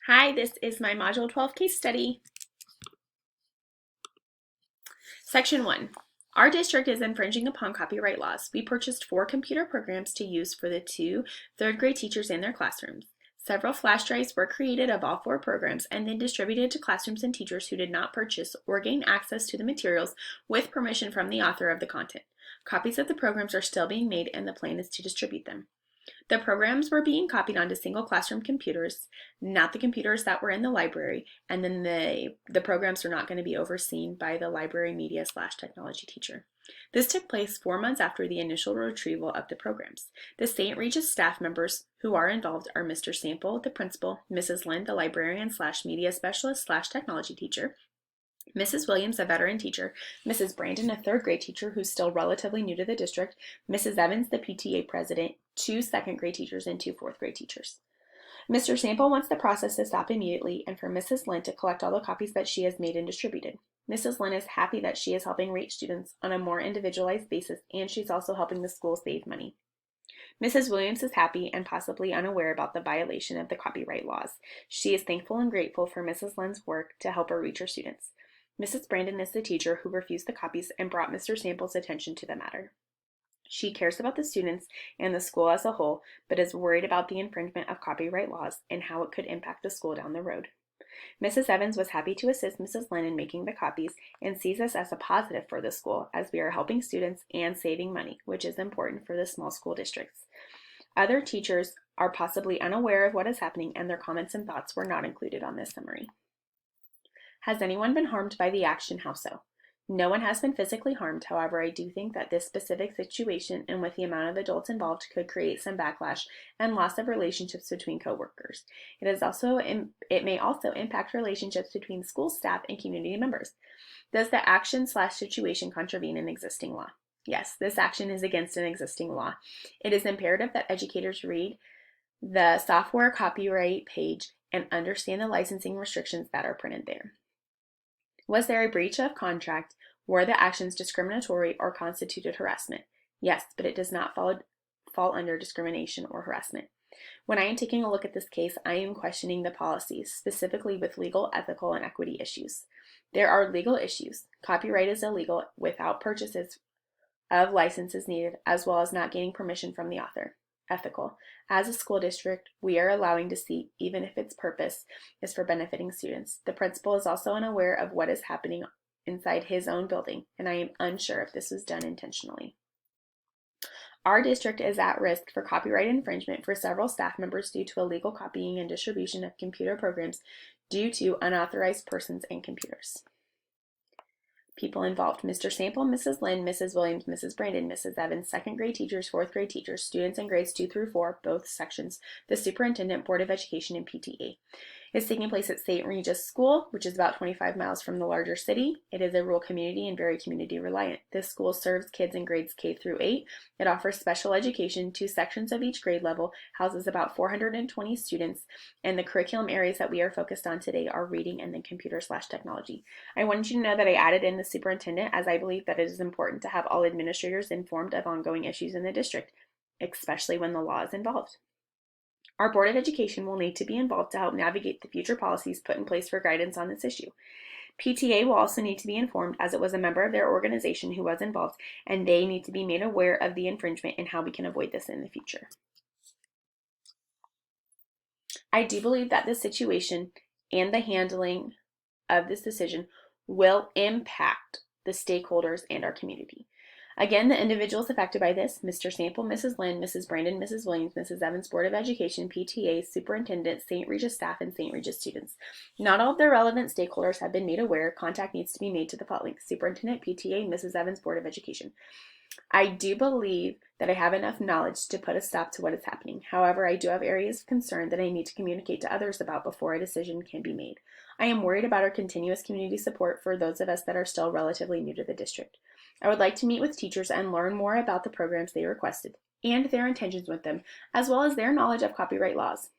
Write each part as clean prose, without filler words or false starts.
Hi, this is my Module 12 case study. Section 1. Our district is infringing upon copyright laws. We purchased 4 computer programs to use for the 2 third grade teachers in their classrooms. Several flash drives were created of all 4 programs and then distributed to classrooms and teachers who did not purchase or gain access to the materials with permission from the author of the content. Copies of the programs are still being made and the plan is to distribute them. The programs were being copied onto single classroom computers, not the computers that were in the library, and then the programs were not going to be overseen by the library media/technology teacher. This took place 4 months after the initial retrieval of the programs. The St. Regis staff members who are involved are Mr. Sample, the principal, Mrs. Lind, the librarian/media specialist/technology teacher, Mrs. Williams, a veteran teacher, Mrs. Brandon, a third grade teacher who's still relatively new to the district, Mrs. Evans, the PTA president, 2 second grade teachers, and 2 fourth grade teachers. Mr. Sample wants the process to stop immediately and for Mrs. Lynn to collect all the copies that she has made and distributed. Mrs. Lynn is happy that she is helping reach students on a more individualized basis, and she's also helping the school save money. Mrs. Williams is happy and possibly unaware about the violation of the copyright laws. She is thankful and grateful for Mrs. Lynn's work to help her reach her students. Mrs. Brandon is the teacher who refused the copies and brought Mr. Sample's attention to the matter. She cares about the students and the school as a whole, but is worried about the infringement of copyright laws and how it could impact the school down the road. Mrs. Evans was happy to assist Mrs. Lynn in making the copies and sees this as a positive for the school as we are helping students and saving money, which is important for the small school districts. Other teachers are possibly unaware of what is happening and their comments and thoughts were not included on this summary. Has anyone been harmed by the action? How so? No one has been physically harmed. However, I do think that this specific situation and with the amount of adults involved could create some backlash and loss of relationships between coworkers. It may also impact relationships between school staff and community members. Does the action/situation contravene an existing law? Yes, this action is against an existing law. It is imperative that educators read the software copyright page and understand the licensing restrictions that are printed there. Was there a breach of contract? Were the actions discriminatory or constituted harassment? Yes, but it does not fall under discrimination or harassment. When I am taking a look at this case, I am questioning the policies, specifically with legal, ethical, and equity issues. There are legal issues. Copyright is illegal without purchases of licenses needed, as well as not gaining permission from the author. Ethical. As a school district, we are allowing deceit, even if its purpose is for benefiting students. The principal is also unaware of what is happening inside his own building, and I am unsure if this was done intentionally. Our district is at risk for copyright infringement for several staff members due to illegal copying and distribution of computer programs due to unauthorized persons and computers. People involved: Mr. Sample, Mrs. Lynn, Mrs. Williams, Mrs. Brandon, Mrs. Evans, second grade teachers, fourth grade teachers, students in grades 2 through 4, both sections, the superintendent, board of education, and PTA. It's taking place at St. Regis School, which is about 25 miles from the larger city. It is a rural community and very community reliant. This school serves kids in grades K through 8. It offers special education, 2 sections of each grade level, houses about 420 students, and the curriculum areas that we are focused on today are reading and then computer/technology. I wanted you to know that I added in the superintendent as I believe that it is important to have all administrators informed of ongoing issues in the district, especially when the law is involved. Our Board of Education will need to be involved to help navigate the future policies put in place for guidance on this issue. PTA will also need to be informed as it was a member of their organization who was involved, and they need to be made aware of the infringement and how we can avoid this in the future. I do believe that this situation and the handling of this decision will impact the stakeholders and our community. Again, the individuals affected by this: Mr. Sample, Mrs. Lynn, Mrs. Brandon, Mrs. Williams, Mrs. Evans, Board of Education, PTA, Superintendent, St. Regis staff, and St. Regis students. Not all of the relevant stakeholders have been made aware. Contact needs to be made to the following: Superintendent, PTA, Mrs. Evans, Board of Education. I do believe that I have enough knowledge to put a stop to what is happening. However, I do have areas of concern that I need to communicate to others about before a decision can be made. I am worried about our continuous community support for those of us that are still relatively new to the district. I would like to meet with teachers and learn more about the programs they requested and their intentions with them, as well as their knowledge of copyright laws.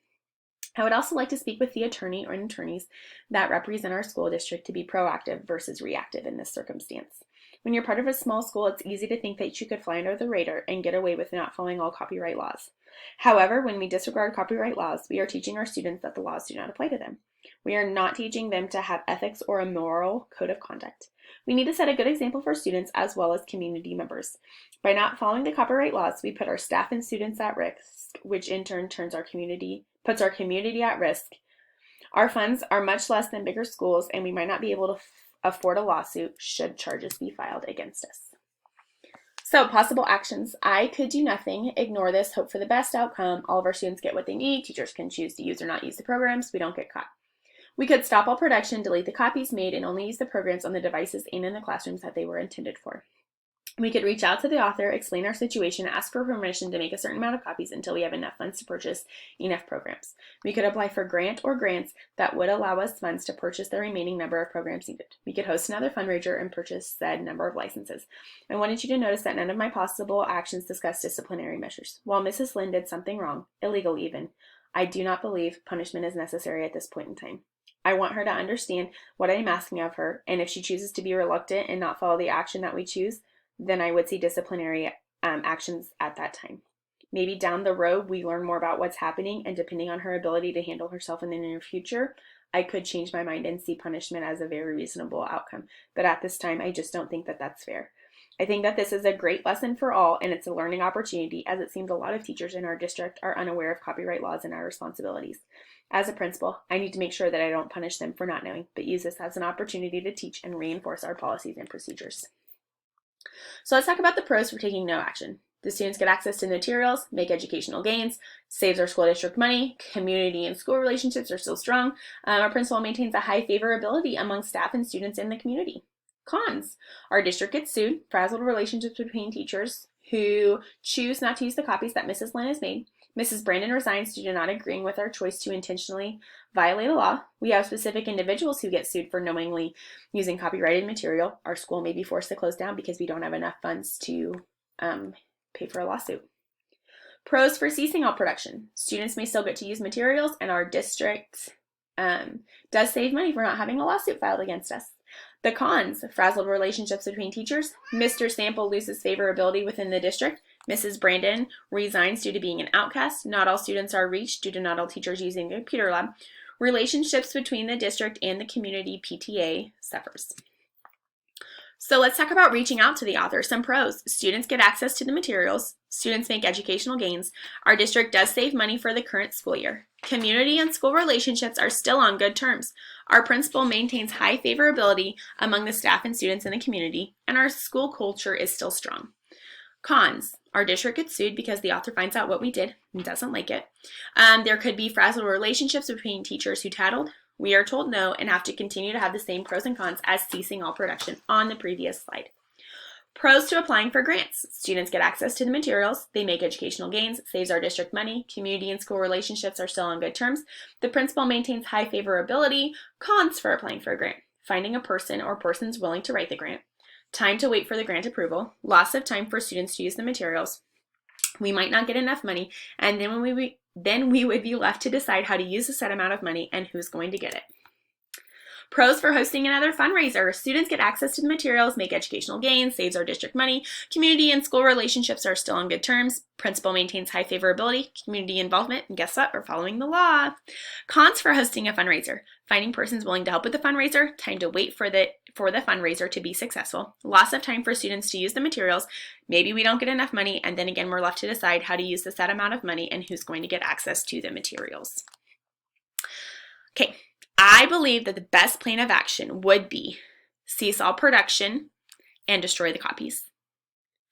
I would also like to speak with the attorney or attorneys that represent our school district to be proactive versus reactive in this circumstance. When you're part of a small school, it's easy to think that you could fly under the radar and get away with not following all copyright laws. However, when we disregard copyright laws, we are teaching our students that the laws do not apply to them. We are not teaching them to have ethics or a moral code of conduct. We need to set a good example for students as well as community members. By not following the copyright laws, we put our staff and students at risk, which in turn puts our community at risk. Our funds are much less than bigger schools, and we might not be able to afford a lawsuit should charges be filed against us. So, possible actions. I could do nothing, ignore this, hope for the best outcome. All of our students get what they need. Teachers can choose to use or not use the programs. We don't get caught. We could stop all production, delete the copies made, and only use the programs on the devices and in the classrooms that they were intended for. We could reach out to the author, explain our situation, ask for permission to make a certain amount of copies until we have enough funds to purchase enough programs. We could apply for grant or grants that would allow us funds to purchase the remaining number of programs needed. We could host another fundraiser and purchase said number of licenses. I wanted you to notice that none of my possible actions discuss disciplinary measures. While Mrs. Lynn did something wrong, illegal even, I do not believe punishment is necessary at this point in time. I want her to understand what I am asking of her, and if she chooses to be reluctant and not follow the action that we choose, then I would see disciplinary actions at that time. Maybe down the road we learn more about what's happening, and depending on her ability to handle herself in the near future, I could change my mind and see punishment as a very reasonable outcome. But at this time, I just don't think that that's fair. I think that this is a great lesson for all, and it's a learning opportunity, as it seems a lot of teachers in our district are unaware of copyright laws and our responsibilities. As a principal, I need to make sure that I don't punish them for not knowing, but use this as an opportunity to teach and reinforce our policies and procedures. So let's talk about the pros for taking no action. The students get access to the materials, make educational gains, saves our school district money, community and school relationships are still strong. Our principal maintains a high favorability among staff and students in the community. Cons. Our district gets sued, frazzled relationships between teachers who choose not to use the copies that Mrs. Lynn has made. Mrs. Brandon resigns due to not agreeing with our choice to intentionally violate a law. We have specific individuals who get sued for knowingly using copyrighted material. Our school may be forced to close down because we don't have enough funds to pay for a lawsuit. Pros for ceasing all production. Students may still get to use materials, and our district does save money for not having a lawsuit filed against us. The cons, frazzled relationships between teachers. Mr. Sample loses favorability within the district. Mrs. Brandon resigns due to being an outcast. Not all students are reached due to not all teachers using the computer lab. Relationships between the district and the community PTA suffers. So let's talk about reaching out to the author. Some pros. Students get access to the materials. Students make educational gains. Our district does save money for the current school year. Community and school relationships are still on good terms. Our principal maintains high favorability among the staff and students in the community, and our school culture is still strong. Cons. Our district gets sued because the author finds out what we did and doesn't like it. There could be frazzled relationships between teachers who tattled. We are told no and have to continue to have the same pros and cons as ceasing all production on the previous slide. Pros to applying for grants. Students get access to the materials. They make educational gains. Saves our district money. Community and school relationships are still on good terms. The principal maintains high favorability. Cons for applying for a grant. Finding a person or persons willing to write the grant. Time to wait for the grant approval. Loss of time for students to use the materials. We might not get enough money, and then we would be left to decide how to use the set amount of money and who's going to get it. Pros for hosting another fundraiser. Students get access to the materials, make educational gains, saves our district money. Community and school relationships are still on good terms. Principal maintains high favorability, community involvement, and guess what? We're following the law. Cons for hosting a fundraiser. Finding persons willing to help with the fundraiser, time to wait for the fundraiser to be successful, loss of time for students to use the materials, maybe we don't get enough money, and then again we're left to decide how to use the set amount of money and who's going to get access to the materials. Okay, I believe that the best plan of action would be cease all production and destroy the copies,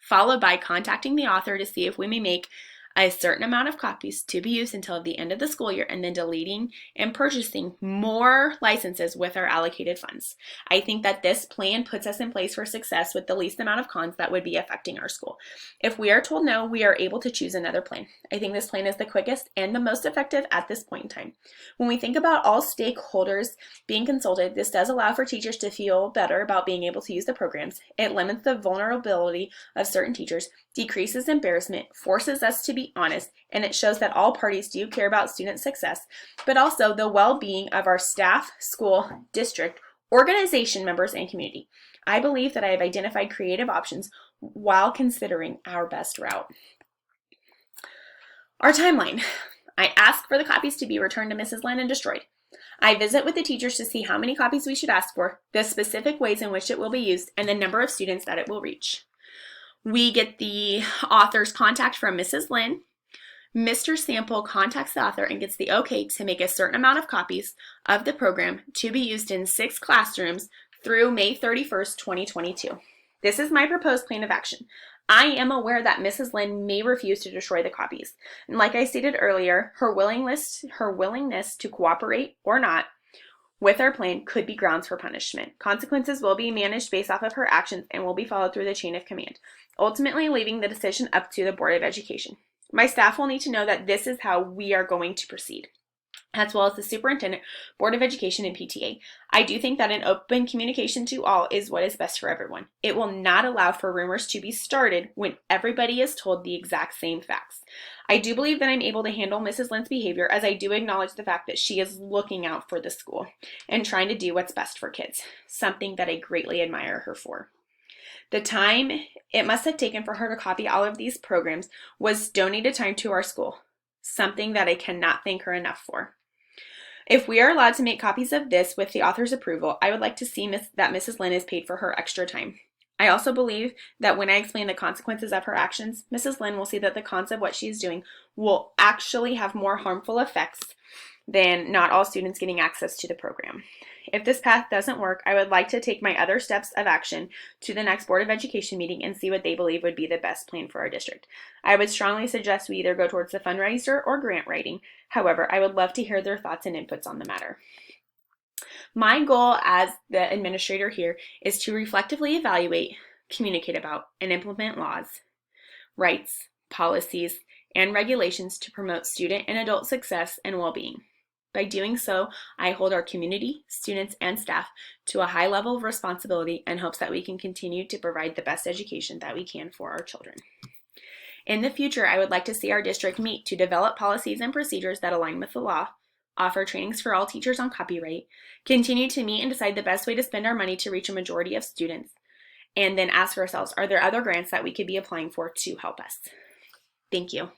followed by contacting the author to see if we may make a certain amount of copies to be used until the end of the school year, and then deleting and purchasing more licenses with our allocated funds. I think that this plan puts us in place for success with the least amount of cons that would be affecting our school. If we are told no, we are able to choose another plan. I think this plan is the quickest and the most effective at this point in time. When we think about all stakeholders being consulted, this does allow for teachers to feel better about being able to use the programs. It limits the vulnerability of certain teachers, decreases embarrassment, forces us to be honest, and it shows that all parties do care about student success, but also the well-being of our staff, school, district, organization members, and community. I believe that I have identified creative options while considering our best route. Our timeline. I ask for the copies to be returned to Mrs. Lynn and destroyed. I visit with the teachers to see how many copies we should ask for, the specific ways in which it will be used, and the number of students that it will reach. We get the author's contact from Mrs. Lynn. Mr. Sample contacts the author and gets the okay to make a certain amount of copies of the program to be used in 6 classrooms through May 31st, 2022. This is my proposed plan of action. I am aware that Mrs. Lynn may refuse to destroy the copies. And like I stated earlier, her willingness to cooperate or not with our plan could be grounds for punishment. Consequences will be managed based off of her actions and will be followed through the chain of command, ultimately leaving the decision up to the Board of Education. My staff will need to know that this is how we are going to proceed, as well as the superintendent, Board of Education, and PTA. I do think that an open communication to all is what is best for everyone. It will not allow for rumors to be started when everybody is told the exact same facts. I do believe that I'm able to handle Mrs. Lynn's behavior, as I do acknowledge the fact that she is looking out for the school and trying to do what's best for kids, something that I greatly admire her for. The time it must have taken for her to copy all of these programs was donated time to our school, something that I cannot thank her enough for. If we are allowed to make copies of this with the author's approval, I would like to see that Mrs. Lynn is paid for her extra time. I also believe that when I explain the consequences of her actions, Mrs. Lynn will see that the cons of what she is doing will actually have more harmful effects than not all students getting access to the program. If this path doesn't work, I would like to take my other steps of action to the next Board of Education meeting and see what they believe would be the best plan for our district. I would strongly suggest we either go towards the fundraiser or grant writing. However, I would love to hear their thoughts and inputs on the matter. My goal as the administrator here is to reflectively evaluate, communicate about, and implement laws, rights, policies, and regulations to promote student and adult success and well-being. By doing so, I hold our community, students, and staff to a high level of responsibility in hopes that we can continue to provide the best education that we can for our children. In the future, I would like to see our district meet to develop policies and procedures that align with the law, offer trainings for all teachers on copyright, continue to meet and decide the best way to spend our money to reach a majority of students, and then ask ourselves, are there other grants that we could be applying for to help us? Thank you.